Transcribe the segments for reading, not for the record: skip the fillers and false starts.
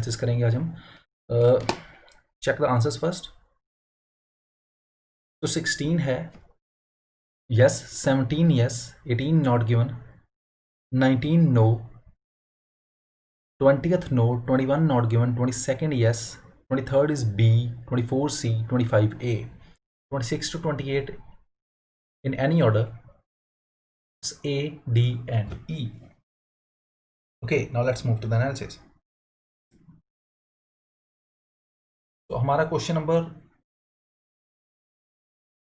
Analysis करेंगे आज हम। Check the answers first. तो 16 है yes, 17 yes, 18 not given, 19 no, 20th no, 21 not given, 22nd yes, 23rd is B, 24 C, 25 A, 26 to 28 in any order A, D and E. Okay, now let's move to the analysis. तो हमारा question number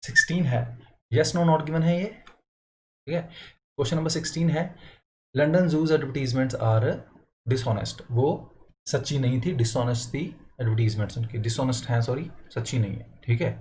16 है, yes no not given है ये, ठीक है। Question number 16 है London zoos advertisements are dishonest. वो सच्ची नहीं थी, डिसऑनेस्ट थी एडवर्टीजमेंट्स उनकी, डिसऑनेस्ट हैं सॉरी, सच्ची नहीं है, ठीक है,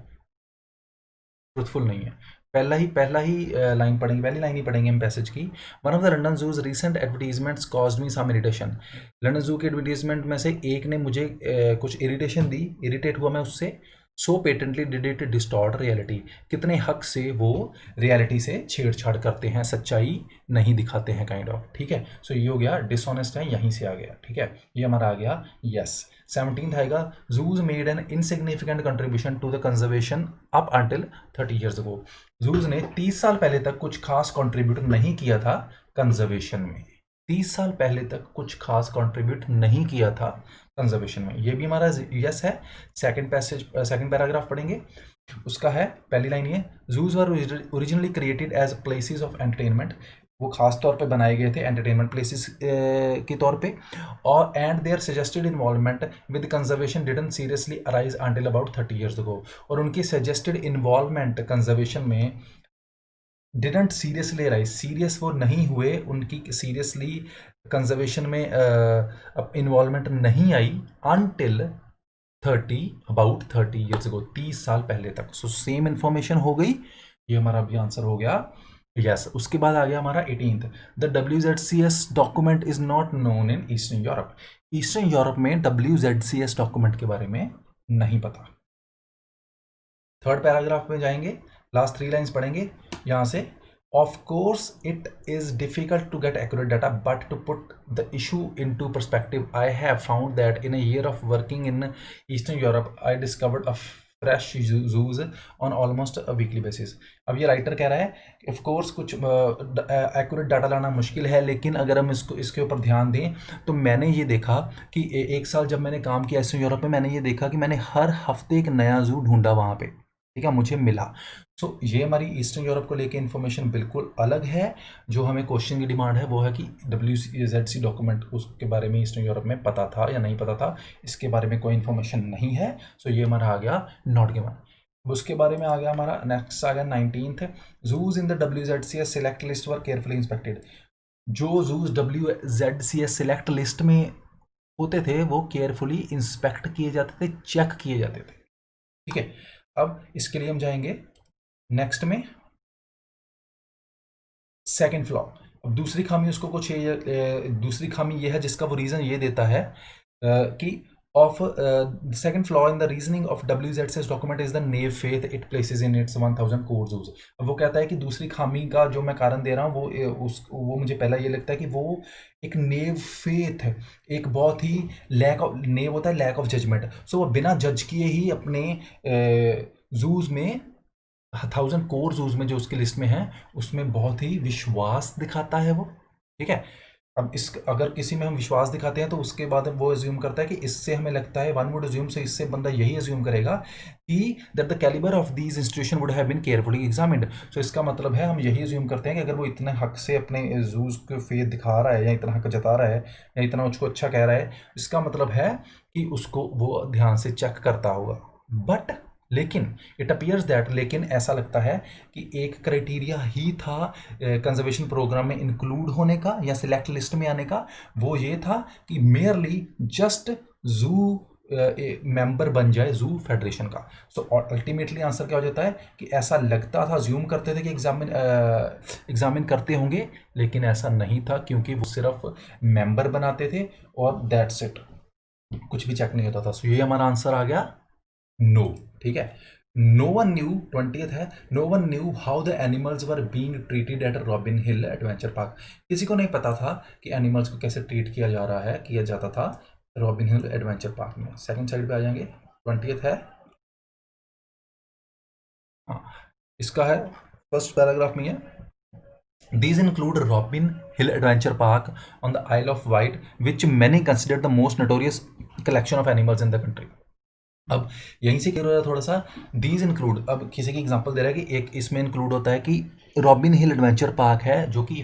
ट्रुथफुल नहीं है। पहला ही लाइन पढ़ेंगे, पहली लाइन ही पढ़ेंगे हम पैसेज की। One of the London zoos recent advertisements caused me some irritation. London zoo के एडवर्टीजमेंट में से एक ने मुझे कुछ इरिटेशन दी, इरिटेट हुआ मैं उससे। So patently did it distort reality. कितने हक से वो रियलिटी से छेड़छाड़ करते हैं, सच्चाई नहीं दिखाते हैं, काइंड ऑफ, ठीक है। सो ये हो गया डिसऑनेस्ट है, यहीं से आ गया, ठीक है, ये हमारा आ गया यस। 17th आएगा zoos made an insignificant contribution to the conservation up until 30 years ago। Zoos ने 30 साल पहले तक कुछ खास कंट्रीब्यूट नहीं किया था कंजर्वेशन में। 30 साल पहले तक कुछ खास कंट्रीब्यूट नहीं किया था कंजर्वेशन में, ये भी हमारा यस है। सेकंड पैराग्राफ पढ़ेंगे, उसका है पहली लाइन ये, zoos were originally created as places of entertainment. वो खास तौर पे बनाए गए थे एंटरटेनमेंट प्लेसेस के तौर पे, और and there suggested involvement with conservation didn't seriously arise until about 30 years ago। और उनकी सजेस्टेड इन्वॉल्वमेंट कंजर्वेशन में डिडंट सीरियसली अराइज, सीरियस वो नहीं हुए, उनकी सीरियसली कंजर्वेशन में इन्वॉल्वमेंट नहीं आई अनटिल 30 years ago, 30 साल पहले तक। सो सेम इंफॉर्मेशन हो गई, ये हमारा भी आंसर हो गया यस। उसके बाद आ गया हमारा 18th, the WZCS document is not known in eastern Europe. Eastern Europe में WZCS डॉक्यूमेंट के बारे में नहीं पता। थर्ड पैराग्राफ में जाएंगे, लास्ट 3 लाइन्स पढ़ेंगे यहां से। Of course, it is difficult to get accurate data, but to put the issue into perspective, I have found that in a year of working in Eastern Europe, I discovered a fresh zoos on almost a weekly basis। अब ये writer कह रहा है of course कुछ accurate data लाना मुश्किल है, लेकिन अगर हम इसके ऊपर ध्यान दें तो मैंने ये देखा कि एक साल जब मैंने काम किया ईस्टर्न यूरोप में, मैंने ये देखा कि मैंने हर हफ्ते एक नया जू ढूंढा वहाँ पे, ठीक है, मुझे मिला। सो ये हमारी ईस्टर्न यूरोप को लेके इन्फॉर्मेशन बिल्कुल अलग है। जो हमें क्वेश्चन की डिमांड है वो है कि WZC डॉक्यूमेंट उसके बारे में ईस्टर्न यूरोप में पता था या नहीं पता था, इसके बारे में कोई इन्फॉर्मेशन नहीं है। सो ये हमारा आ गया नॉट गिवन। उसके बारे में आ गया हमारा नेक्स्ट आ गया 19th, zoos in the WZCS select list were carefully inspected. जो जूज WZCS सिलेक्ट लिस्ट में होते थे वो केयरफुली इंस्पेक्ट किए जाते थे, चेक किए जाते थे, ठीक है। अब इसके लिए हम जाएंगे नेक्स्ट में, सेकंड फ्लॉ। अब दूसरी खामी उसको कुछ दूसरी खामी ये है जिसका वो रीजन ये देता है कि of second flaw in the reasoning of WZCS document is the naive faith it places in its 1000 core zoos. अब वो कहता है कि दूसरी खामी का जो मैं कारण दे रहा हूँ वो मुझे पहला ये लगता है कि वो एक नेव फेथ है, एक बहुत ही लैक ऑफ, नेव होता है लैक ऑफ जजमेंट। सो वो बिना जज किए ही अपने जूज में 1000 कोर जूज में जो उसकी लिस्ट में है उसमें बहुत ही विश्वास दिखाता है वो, ठीक है। अब इस अगर किसी में हम विश्वास दिखाते हैं तो उसके बाद वो एज्यूम करता है कि इससे हमें लगता है, वन वुड एज्यूम, से इससे बंदा यही एज्यूम करेगा कि that the calibre of these institution would have been carefully examined. So इसका मतलब है हम यही एज्यूम करते हैं कि अगर वो इतने हक से अपने जूज को फेथ दिखा रहा है या इतना हक जता रहा है या इतना उसको अच्छा कह रहा है, इसका मतलब है कि उसको वो ध्यान से चेक करता होगा। बट लेकिन इट अपीयर्स दैट, लेकिन ऐसा लगता है कि एक क्राइटेरिया ही था कंजर्वेशन प्रोग्राम में इंक्लूड होने का या सिलेक्ट लिस्ट में आने का, वो ये था कि मेयरली जस्ट जू मेंबर बन जाए जू फेडरेशन का। सो अल्टीमेटली आंसर क्या हो जाता है कि ऐसा लगता था, ज्यूम करते थे कि एग्जामिन करते होंगे, लेकिन ऐसा नहीं था क्योंकि वो सिर्फ मेंबर बनाते थे और दैट्स इट, कुछ भी चेक नहीं होता था। सो ये हमारा आंसर आ गया नो, ठीक है। नो वन न्यू 20th है, no one knew how the animals were being treated at Robin Hill adventure park. किसी को नहीं पता था कि एनिमल्स को कैसे ट्रीट किया जा रहा है, किया जाता था रॉबिन हिल एडवेंचर पार्क में। सेकंड साइड पे आ जाएंगे, 20th है। हाँ, इसका है फर्स्ट पैराग्राफ में है, these include Robin Hill Adventure Park on the Isle of Wight, which many consider the most notorious collection of animals in the country. अब यहीं से क्या हो रहा है थोड़ा सा, दीज इंक्लूड, अब किसी की एग्जांपल दे रहा है कि एक इसमें इंक्लूड होता है कि रॉबिन हिल एडवेंचर पार्क है जो कि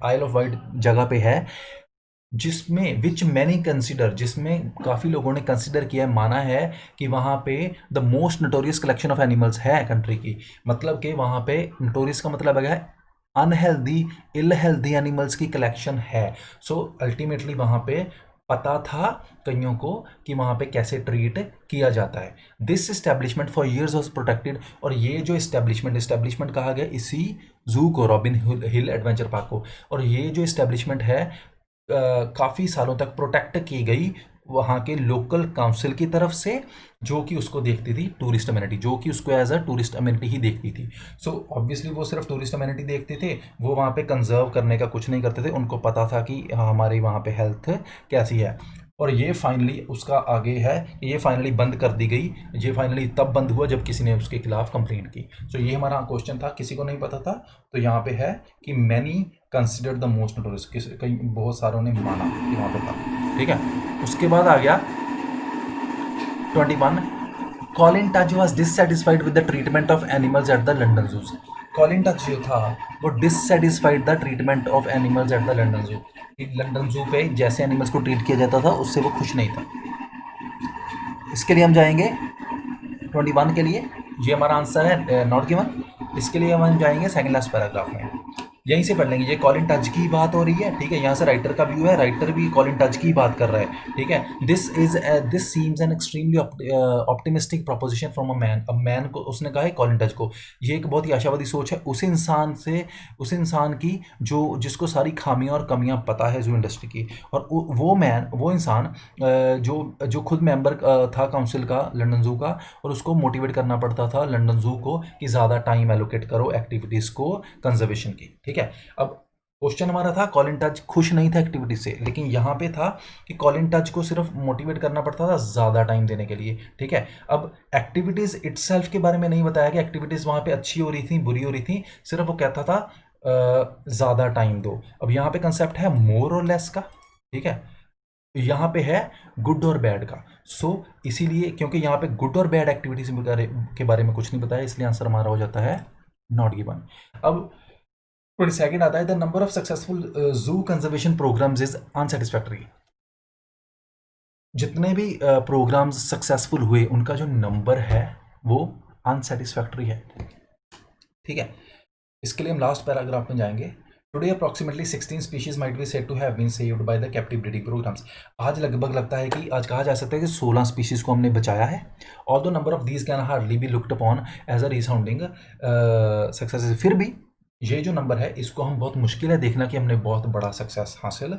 आइल ऑफ वाइट जगह पे है, जिसमें विच मैनी कंसिडर, जिसमें काफ़ी लोगों ने कंसिडर किया है, माना है कि वहाँ पे the most notorious collection of animals है कंट्री की। मतलब कि वहाँ पे नोटोरियस का मतलब है अनहेल्दी, इल हेल्दी एनिमल्स की कलेक्शन है। सो अल्टीमेटली वहाँ पे पता था कईयों को कि वहाँ पे कैसे ट्रीट किया जाता है। This establishment for years was protected, और ये जो इस्टेब्लिशमेंट कहा गया इसी जू को, रॉबिन हिल एडवेंचर पार्क को, और ये जो इस्टेब्लिशमेंट है काफ़ी सालों तक प्रोटेक्ट की गई वहाँ के लोकल काउंसिल की तरफ से, जो कि उसको देखती थी टूरिस्ट अमेनिटी, जो कि उसको एज अ टूरिस्ट अमेनिटी ही देखती थी। सो ऑब्वियसली वो सिर्फ टूरिस्ट अमेनिटी देखते थे, वो वहाँ पे कंजर्व करने का कुछ नहीं करते थे। उनको पता था कि हमारी वहाँ पे हेल्थ कैसी है, और ये फाइनली उसका आगे है कि ये फाइनली बंद कर दी गई। ये फाइनली तब बंद हुआ जब किसी ने उसके खिलाफ कंप्लेंट की। सो ये हमारा क्वेश्चन था, किसी को नहीं पता था, तो यहाँ पे है कि many considered the most notorious, कई बहुत सारों ने माना कि वहाँ पे था। ठीक है, उसके बाद आ गया 21, Colin Touch was dissatisfied with the treatment of animals at the London zoos. Colin Touch जो था वो dissatisfied the treatment of animals at the London zoo, London zoo पे जैसे एनिमल्स को ट्रीट किया जाता था उससे वो खुश नहीं था। इसके लिए हम जाएंगे 21 के लिए, ये हमारा आंसर है नॉट गिवन। इसके लिए हम जाएंगे सेकंड लास्ट पैराग्राफ में, यहीं से पढ़ लेंगे। ये कॉलिन टच की बात हो रही है, ठीक है, यहाँ से राइटर का व्यू है, राइटर भी कॉलिन टच की बात कर रहा है। ठीक है, this seems an extremely optimistic proposition from a man. अब मैन को उसने कहा है कॉलिन टच को, ये एक बहुत ही आशावादी सोच है उस इंसान से, उस इंसान की जो जिसको सारी खामियां और कमियां पता है जू इंडस्ट्री की, और वो इंसान जो जो खुद मेंबर था काउंसिल का लंदन जू का, और उसको मोटिवेट करना पड़ता था लंदन जू को कि ज़्यादा टाइम एलोकेट करो एक्टिविटीज़ को कंजर्वेशन की। ठीक है, अब क्वेश्चन हमारा था कॉलिन टच खुश नहीं था एक्टिविटी से, लेकिन यहाँ पे था कि कॉलिन टच को सिर्फ मोटिवेट करना पड़ता था ज़्यादा टाइम देने के लिए। ठीक है, अब एक्टिविटीज़ इटसेल्फ के बारे में नहीं बताया कि एक्टिविटीज़ वहाँ पे अच्छी हो रही थी बुरी हो रही थी, सिर्फ वो कहता था ज़्यादा टाइम दो। अब यहाँ पे कंसेप्ट है मोर और लेस का। ठीक है, यहाँ पे है गुड और बैड का। सो इसीलिए क्योंकि यहाँ पे गुड और बैड एक्टिविटीज के बारे में कुछ नहीं बताया, इसलिए आंसर हमारा हो जाता है नॉट गिवन। अब 22 आता है, द नंबर ऑफ सक्सेसफुल जू कंजर्वेशन प्रोग्राम्स इज अनसेटिस्फैक्टरी। जितने भी प्रोग्राम्स सक्सेसफुल हुए उनका जो नंबर है वो अनसेटिस्फैक्टरी है। ठीक है, इसके लिए हम लास्ट पैराग्राफ में जाएंगे। Today approximately 16 species might be said to have been saved by the captive breeding programmes. आज लगभग लगता है कि आज कहा जा सकता है कि 16 स्पीशीज को हमने बचाया है। Although number of these can hardly be looked upon as a resounding success. फिर भी ये जो नंबर है इसको हम बहुत मुश्किल है देखना कि हमने बहुत बड़ा सक्सेस हासिल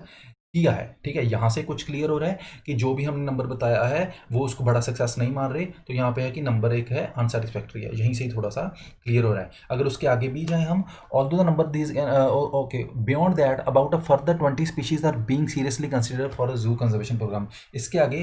किया है। ठीक है, यहाँ से कुछ क्लियर हो रहा है कि जो भी हमने नंबर बताया है वो उसको बड़ा सक्सेस नहीं मान रहे, तो यहाँ पे है कि नंबर 1 है अनसेटिस्फैक्ट्री है, यहीं से ही थोड़ा सा क्लियर हो रहा है। अगर उसके आगे भी जाएं हम, although the number these okay beyond that about a further 20 species are being seriously considered for a zoo conservation programme. इसके आगे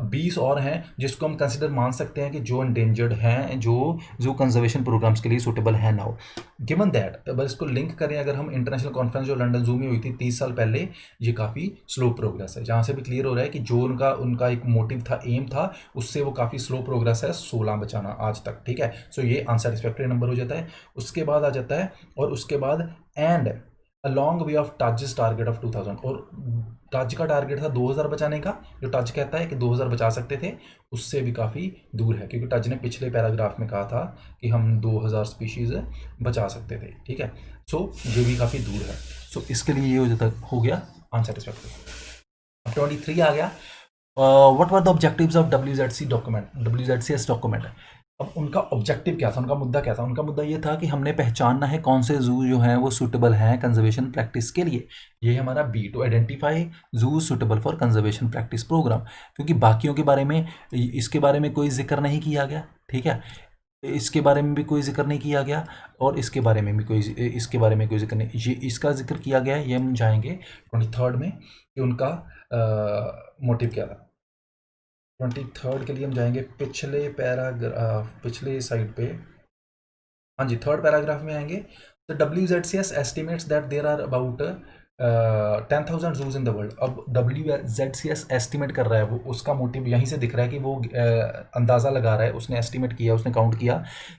20 और हैं जिसको हम कंसिडर मान सकते हैं कि जो एंडेंजर्ड हैं, जो जू कंजर्वेशन प्रोग्राम्स के लिए सूटेबल है नाउ। गिवन दैट, बस इसको लिंक करें अगर हम, इंटरनेशनल कॉन्फ्रेंस जो लंदन जू में हुई थी 30 साल पहले, ये काफ़ी स्लो प्रोग्रेस है। जहाँ से भी क्लियर हो रहा है कि जो उनका उनका एक मोटिव था, एम था, उससे वो काफ़ी स्लो प्रोग्रेस है 16 बचाना आज तक। ठीक है, सो ये अनसेटिस्फैक्टरी नंबर हो जाता है। उसके बाद आ जाता है, और उसके बाद and a long way of touch target of 2000, और टच का टारगेट था 2000 बचाने का, जो टच कहता है कि 2000 बचा सकते थे, उससे भी काफ़ी दूर है, क्योंकि टच ने पिछले पैराग्राफ में कहा था कि हम 2000 स्पीशीज़ बचा सकते थे। ठीक है, सो ये भी काफ़ी दूर है। सो इसके लिए ये हो गया अनसेटिस्फैक्टरी। 23 आ गया, what were the objectives of WZC document, WZCS document. अब उनका ऑब्जेक्टिव क्या था, उनका मुद्दा क्या था? उनका मुद्दा ये था कि हमने पहचानना है कौन से जू जो हैं वो सूटेबल हैं कंजर्वेशन प्रैक्टिस के लिए। ये हमारा B, to identify zoo suitable for conservation practice programme, क्योंकि बाकियों के बारे में, इसके बारे में कोई जिक्र नहीं किया गया। ठीक है, इसके बारे में भी कोई जिक्र नहीं किया गया, और इसके बारे में कोई जिक्र नहीं, ये इसका जिक्र किया गया है। ये हम जाएंगे 23rd में कि उनका मोटिव क्या था। 23rd के लिए हम जाएंगे पिछले पैराग्राफ, पिछले साइड पे, हाँ जी, थर्ड पैराग्राफ में आएंगे। तो WZCS estimates that there are about 10,000 zoos in the world. अब WZCS एस्टिमेट कर रहा है, वो उसका मोटिव यहीं से दिख रहा है कि वो अंदाज़ा लगा रहा है, उसने एस्टिमेट किया, उसने काउंट किया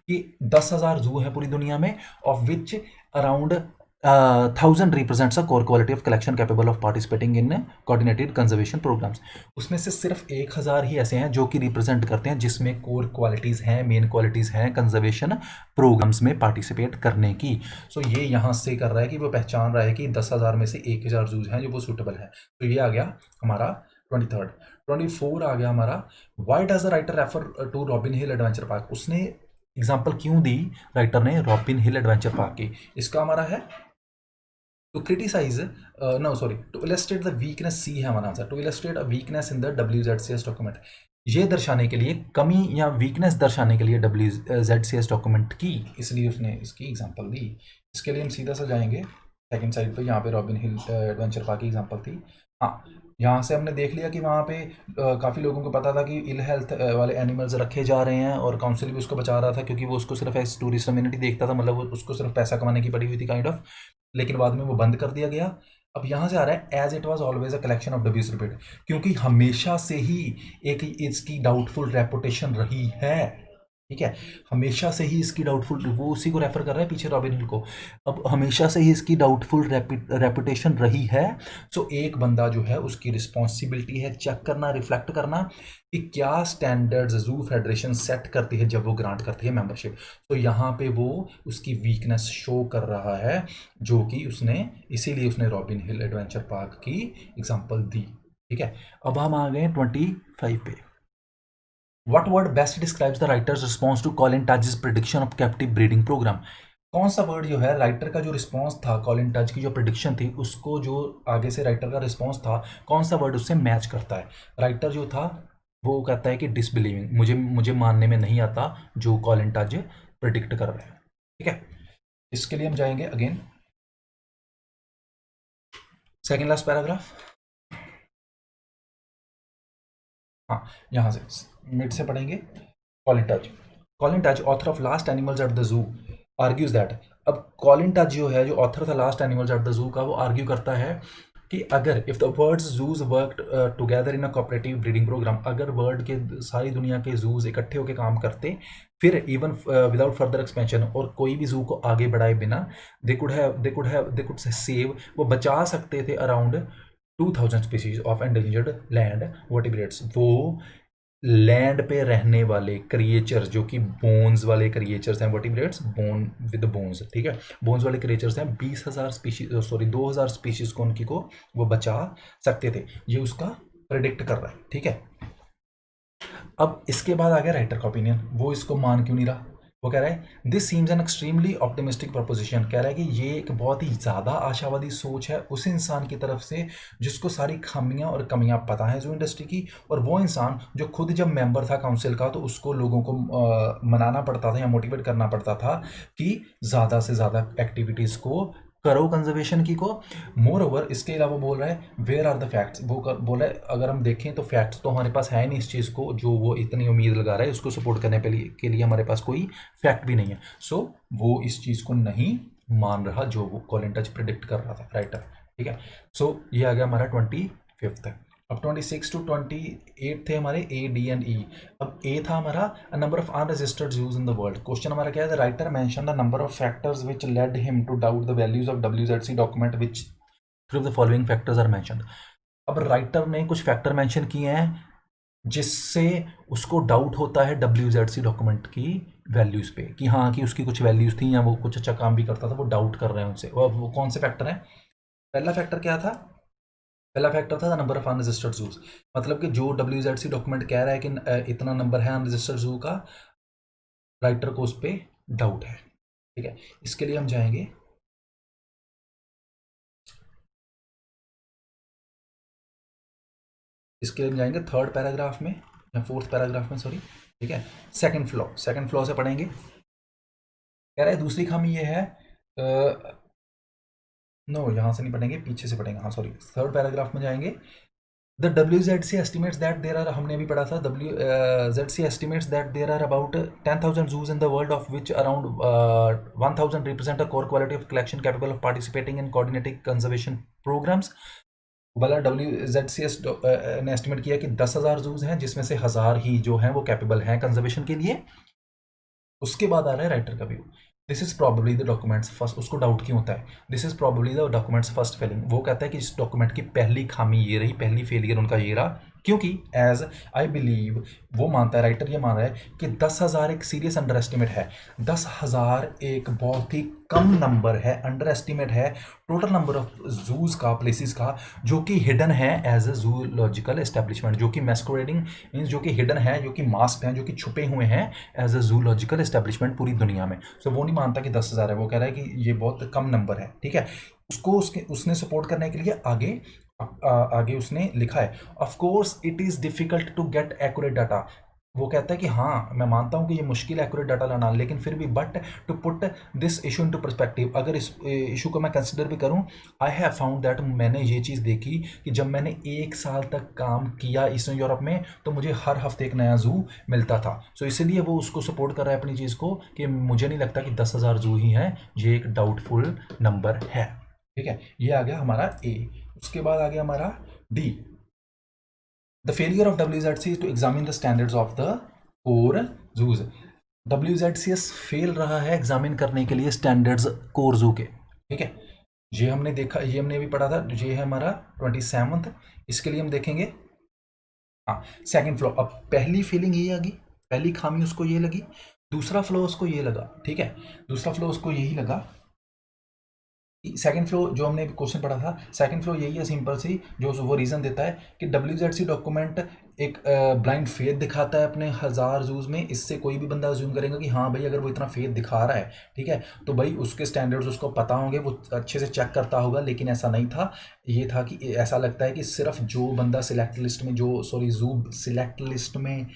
कि 10,000 जू है पूरी दुनिया में, of which around 1,000 represents a core quality of collection capable of participating in coordinated conservation programmes. उसमें से सिर्फ 1,000 ही ऐसे हैं जो कि रिप्रेजेंट करते हैं, जिसमें कोर क्वालिटीज़ हैं, मेन क्वालिटीज़ हैं कंजर्वेशन प्रोग्राम्स में पार्टिसिपेट करने की। सो ये यहाँ से कर रहा है कि वो पहचान रहा है कि 10,000 में से 1,000 जूज हैं जो वो सूटेबल है। तो ये आ गया हमारा 23rd। 24 आ गया हमारा, why does the writer refer to Robin Hill adventure park. उसने एग्जाम्पल क्यों दी राइटर ने रॉबिन हिल एडवेंचर पार्क की, इसका हमारा है to criticise, no sorry, to illustrate the weakness, C है हमारा answer, to illustrate a weakness in the WZCS document. ये दर्शाने के लिए, कमी या वीकनेस दर्शाने के लिए WZCS डॉक्यूमेंट की, इसलिए उसने इसकी एग्जांपल दी। इसके लिए हम सीधा सा जाएंगे सेकंड साइड पे, यहाँ पे रॉबिन हिल एडवेंचर पार्क की एग्जांपल थी। हाँ, यहाँ से हमने देख लिया कि वहाँ पे काफ़ी लोगों को पता था कि इल हेल्थ वाले एनिमल्स रखे जा रहे हैं, और काउंसिल भी उसको बचा रहा था क्योंकि वो उसको सिर्फ एज टूरिस्ट कम्युनिटी देखता था, मतलब वो उसको सिर्फ पैसा कमाने की पड़ी हुई थी काइंड ऑफ। लेकिन बाद में वो बंद कर दिया गया। अब यहाँ से आ रहा है as it was always a collection of डब्ल्यूज रिपीट, क्योंकि हमेशा से ही एक इसकी डाउटफुल रेपुटेशन रही है। ठीक है, हमेशा से ही इसकी डाउटफुल, वो उसी को रेफर कर रहा है पीछे रॉबिन हिल को। अब हमेशा से ही इसकी डाउटफुल रेपुटेशन रही है। सो एक बंदा जो है उसकी रिस्पॉन्सिबिलिटी है चेक करना, रिफ्लेक्ट करना कि क्या स्टैंडर्ड्स जू फेडरेशन सेट करती है जब वो ग्रांट करती है मेंबरशिप। तो यहाँ पे वो उसकी वीकनेस शो कर रहा है, जो कि उसने, इसीलिए उसने रॉबिन हिल एडवेंचर पार्क की एग्जांपल दी। ठीक है, अब हम आ गए 25 पे। What word best describes the writer's response to Colin Tudge's prediction of captive breeding program? कौन सा वर्ड जो है राइटर का जो रिस्पॉन्स था, कॉलिन टच की जो प्रिडिक्शन थी, उसको जो आगे से राइटर का रिस्पॉन्स था, कौन सा वर्ड उससे मैच करता है? राइटर जो था वो कहता है कि डिसबिलीविंग, मुझे मुझे मानने में नहीं आता जो कॉलिन टच प्रिडिक्ट कर रहे हैं। ठीक है, इसके लिए हम जाएंगे अगेन सेकेंड लास्ट पैराग्राफ। हाँ, यहाँ से मिड से पढ़ेंगे। Colin touch, Colin touch author of last animals at the zoo argues that. अब कॉलिन टच जो है, जो ऑथर था last animals at the zoo का, वो आर्ग्यू करता है कि अगर if the world's zoos worked together in a cooperative breeding programme, अगर वर्ल्ड के सारी दुनिया के जूज इकट्ठे होकर काम करते, फिर इवन विदाउट फर्दर एक्सपेंशन, और कोई भी जू को आगे बढ़ाए बिना, दे कुड सेव, वो बचा सकते थे around 2,000 species of endangered land vertebrates. वो लैंड पे रहने वाले क्रिएचर्स, जो कि बोन्स वाले क्रिएचर्स हैं, वर्टिब्रेट्स, बोन विद बोन्स, ठीक है, बोन्स वाले क्रिएचर्स हैं, 20,000 स्पीशीज, सॉरी 2,000 स्पीशीज को उनकी को वो बचा सकते थे। ये उसका प्रेडिक्ट कर रहा है। ठीक है, अब इसके बाद आ गया राइटर का ओपिनियन, वो इसको मान क्यों नहीं रहा। वो कह रहा है this seems an extremely optimistic proposition, कह रहा है कि ये एक बहुत ही ज़्यादा आशावादी सोच है उस इंसान की तरफ से जिसको सारी खामियां और कमियां पता है जो इंडस्ट्री की, और वो इंसान जो खुद जब मेंबर था काउंसिल का तो उसको लोगों को मनाना पड़ता था या मोटिवेट करना पड़ता था कि ज़्यादा से ज़्यादा एक्टिविटीज़ को करो कंजर्वेशन की को। मोर ओवर, इसके अलावा बोल रहा है वेयर आर द फैक्ट्स, वो बोला है अगर हम देखें तो फैक्ट्स तो हमारे पास है नहीं इस चीज़ को, जो वो इतनी उम्मीद लगा रहा है उसको सपोर्ट करने के लिए हमारे पास कोई फैक्ट भी नहीं है। सो वो इस चीज़ को नहीं मान रहा जो वो कॉलिन टच प्रिडिक्ट कर रहा था राइटर। ठीक है, सो ये आ गया हमारा 25th। अब 26 टू 28 थे हमारे ए डी एंड ई। अब ए था हमारा number of unregistered zoos in the world. Question हमारा क्या है, the writer mention the number of factors which led him to doubt the values of WZC document which through the following factors are mentioned. अब writer ने कुछ factor mention किए हैं जिससे उसको डाउट होता है WZC डॉक्यूमेंट की वैल्यूज पे, कि हाँ कि उसकी कुछ वैल्यूज थी या वो कुछ अच्छा काम भी करता था, वो डाउट कर रहे हैं उनसे। वो कौन से फैक्टर हैं? पहला फैक्टर क्या था? पहला फैक्टर था नंबर ऑफ अनरजिस्टर्ड जूज, मतलब कि जो WZC डॉक्यूमेंट कह रहा है कि इतना नंबर है अनरजिस्टर्ड जू का, राइटर को उस पर डाउट है। ठीक है, इसके लिए हम जाएंगे, इसके लिए हम जाएंगे थर्ड पैराग्राफ में या फोर्थ पैराग्राफ में, सॉरी। ठीक है। सेकंड फ्लॉ से पढ़ेंगे। कह रहा है दूसरी खामी ये है, नो यहाँ से नहीं पढ़ेंगे, पीछे से पढ़ेंगे, हाँ सॉरी, थर्ड पैराग्राफ में जाएंगे। The WZC estimates that there are, हमने अभी पढ़ा था, WZC estimates that there are about 10,000 zoos in the world, of which around 1,000 represent a core quality of collection capable of participating in coordinating conservation programs। बोला WZCS ने estimate किया कि 10,000 जूज हैं, जिसमें से 1,000 ही जो हैं वो कैपेबल हैं कंजर्वेशन के लिए। उसके बाद आ रहा है राइटर का व्यू। This is probably the documents first, उसको डाउट क्यों होता है, this is probably the documents first failing, वो कहता है कि इस डॉक्यूमेंट की पहली खामी ये रही, पहली फेलियर उनका ये रहा, क्योंकि एज आई बिलीव, वो मानता है, राइटर ये मान रहा है कि 10,000 एक सीरियस अंडर एस्टिमेट है। 10,000 एक बहुत ही कम नंबर है, अंडर एस्टिमेट है टोटल नंबर ऑफ जूज का, प्लेसेस का, जो कि हिडन है एज अ जूलॉजिकल एस्टेब्लिशमेंट, जो कि मैस्कुरेडिंग मीन्स जो कि हिडन है, जो कि मास्क हैं, जो कि छुपे हुए हैं एज अ जूलॉजिकल एस्टेब्लिशमेंट पूरी दुनिया में। सो वो नहीं मानता कि 10,000 है, वो कह रहा है कि ये बहुत कम नंबर है। ठीक है, उसने सपोर्ट करने के लिए आगे उसने लिखा है, of course it is difficult to get accurate data. वो कहता है कि हाँ मैं मानता हूँ कि ये मुश्किल है एक्यूरेट डाटा लाना, लेकिन फिर भी but to put this issue into perspective, अगर इस इशू को मैं कंसिडर भी करूँ, आई हैव फाउंड दैट, मैंने ये चीज़ देखी कि जब मैंने 1 साल तक काम किया ईस्टर्न यूरोप में, तो मुझे हर हफ्ते एक नया जू मिलता था। सो इसलिए वो उसको सपोर्ट कर रहा है अपनी चीज़ को, कि मुझे नहीं लगता कि 10,000 जू ही हैं, ये एक डाउटफुल नंबर है। ठीक है, ये आ गया हमारा ए। उसके बाद आ गया हमारा D, the failure of WZC to examine the standards of the core zoos. WZCS fail रहा है एग्जामिन करने के लिए स्टैंडर्ड्स कोर जू के। ठीक है, ये हमने देखा, ये हमने अभी पढ़ा था, ये है हमारा 27th। इसके लिए हम देखेंगे, हाँ सेकंड फ्लो। अब पहली फीलिंग ये आ गई, पहली खामी उसको ये लगी, दूसरा फ्लो उसको ये लगा। ठीक है, दूसरा फ्लो उसको यही लगा। सेकंड फ्लो जो हमने क्वेश्चन पढ़ा था, सेकंड फ्लो यही है सिंपल सी, जो वो रीज़न देता है कि WZC डॉक्यूमेंट एक ब्लाइंड फेथ दिखाता है अपने 1,000 जूज में। इससे कोई भी बंदा अज्यूम करेगा कि हाँ भाई अगर वो इतना फेथ दिखा रहा है, ठीक है, तो भाई उसके स्टैंडर्ड्स उसको पता होंगे, वो अच्छे से चेक करता होगा। लेकिन ऐसा नहीं था, ये था कि ऐसा लगता है कि सिर्फ जो बंदा सिलेक्ट लिस्ट में, जो सॉरी जू सिलेक्ट लिस्ट में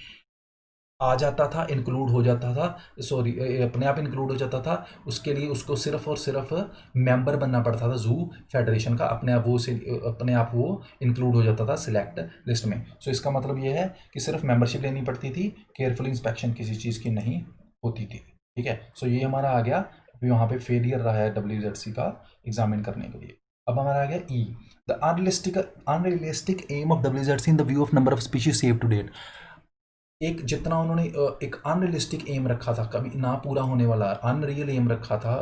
आ जाता था, इंक्लूड हो जाता था, सॉरी अपने आप इंक्लूड हो जाता था, उसके लिए उसको सिर्फ और सिर्फ मेंबर बनना पड़ता था जू फेडरेशन का, अपने आप वो इंक्लूड हो जाता था सिलेक्ट लिस्ट में। सो इसका मतलब ये है कि सिर्फ मेंबरशिप लेनी पड़ती थी, केयरफुल इंस्पेक्शन किसी चीज़ की नहीं होती थी। ठीक है, सो ये हमारा आ गया, अभी वहाँ पे फेलियर रहा है WZC का एग्जामिन करने के लिए। अब हमारा आ गया E, the unrealistic aim of WZC in the view of number of species saved to date. एक जितना उन्होंने एक अनरियलिस्टिक एम रखा था, कभी ना पूरा होने वाला अनरियल एम रखा था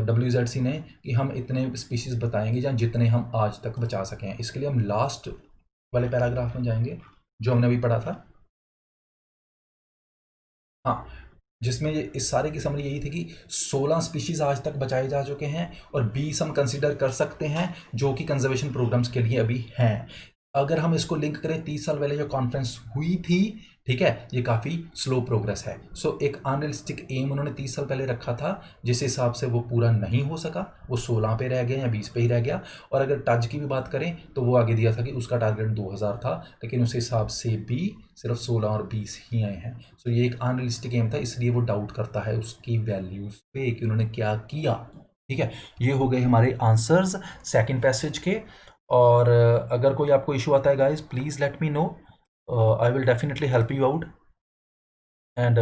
WZC ने, कि हम इतने स्पीशीज़ बताएंगे या जितने हम आज तक बचा सकें। इसके लिए हम लास्ट वाले पैराग्राफ में जाएंगे जो हमने अभी पढ़ा था, हाँ, जिसमें ये इस सारे की समरी यही थी कि 16 स्पीशीज़ आज तक बचाए जा चुके हैं और 20 हम कंसिडर कर सकते हैं जो कि कंजर्वेशन प्रोग्राम्स के लिए अभी हैं। अगर हम इसको लिंक करें 30 साल पहले जो कॉन्फ्रेंस हुई थी, ठीक है, ये काफ़ी स्लो प्रोग्रेस है। सो एक अनरियलिस्टिक एम उन्होंने 30 साल पहले रखा था, जिस हिसाब से वो पूरा नहीं हो सका, वो 16 पे रह गया या 20 पे ही रह गया। और अगर टच की भी बात करें तो वो आगे दिया था कि उसका टारगेट 2000 था, लेकिन उस हिसाब से भी सिर्फ 16 और 20 ही आए हैं। सो ये एक अनरियलिस्टिक एम था, इसलिए वो डाउट करता है उसकी वैल्यूज़ पे कि उन्होंने क्या किया। ठीक है, ये हो गए हमारे आंसर्स सेकंड पैसेज के। और अगर कोई आपको इशू आता है guys, please let me know, I will definitely help you out, and